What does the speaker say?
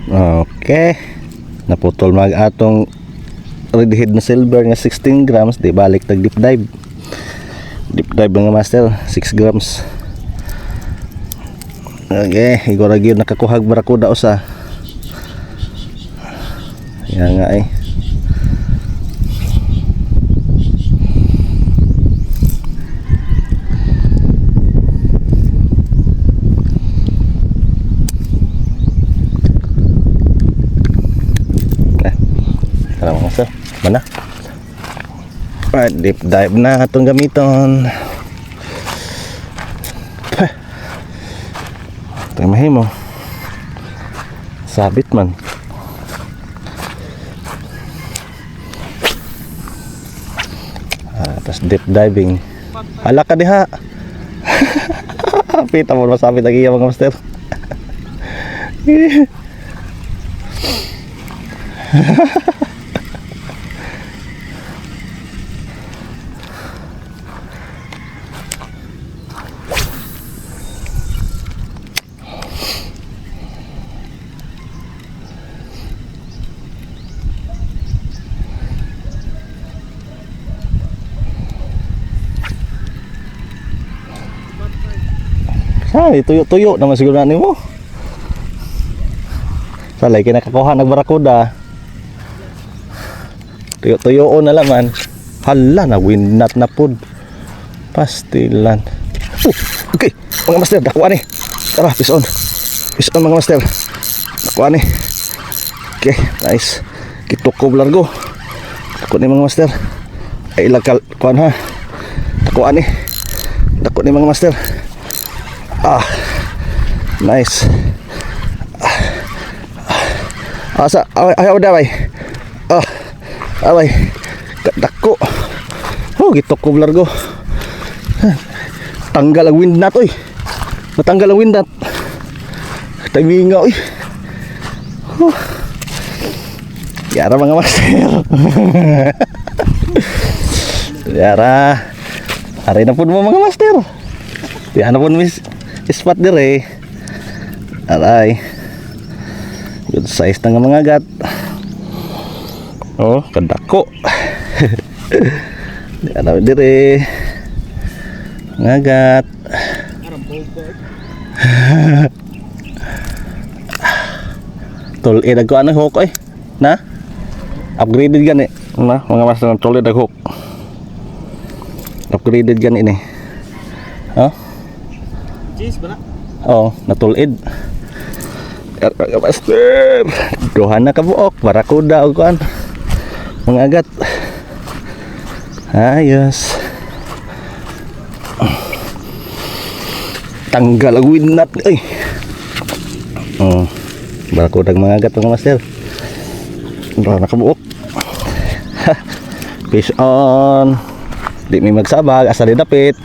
Okay. Naputol mag atong redhead na silver nga 16 grams. Di balik tag deep dive. Deep dive mga master, 6 grams. Okay, igora gyud nakakuhag barakuda usa. Yan nga eh. Tara mga sir, mana? Deep dive na itong gamiton. Ito yung mahimo. Sabit man. Tapos deep diving. Hala ka diha. Pita mo masabit lagi mga master. Ay, tuyo-tuyo naman siguro na mo. Salay kinakakuha nagbarakuda. Tuyo-tuyo na laman. Hala na windnut na pud. Pastilan. Okay, mga master, dakuha ni. Tara, fish on. Fish on mga master. Dakuha ni. Okay, nice. Kitukob largo. Dakuha ni mga master. Ay ilagkal kuan ha. Dakuha ni. Dakuha ni mga master. Nice. Asa ayaw daway. Away. Dako. Gitu ko largo. Tanggal ang windnut oy. Matanggal ang windnut. Timinga oy. Yara mga master. Yara. Aray na po mo mga master. Diyan na po miss. Spot dire. Aray. Good size na nga mga gat. Oh, kadako. Diyan na dire. Mga gat. Tol-id ako anong hook eh. Na? Upgraded gani. Na, mga master ng tol-id ako hook. Upgraded gani ini. Oh? Cheese ba na? Oo, natulid. Master, duha na kabuok, barakuda o kuan. Mga agat. Ayos. Tanggal ang windnut. Ay. Barakuda mga agat mga master. Duha na kabuok. Fish on. Di may magsabag, asa di dapit.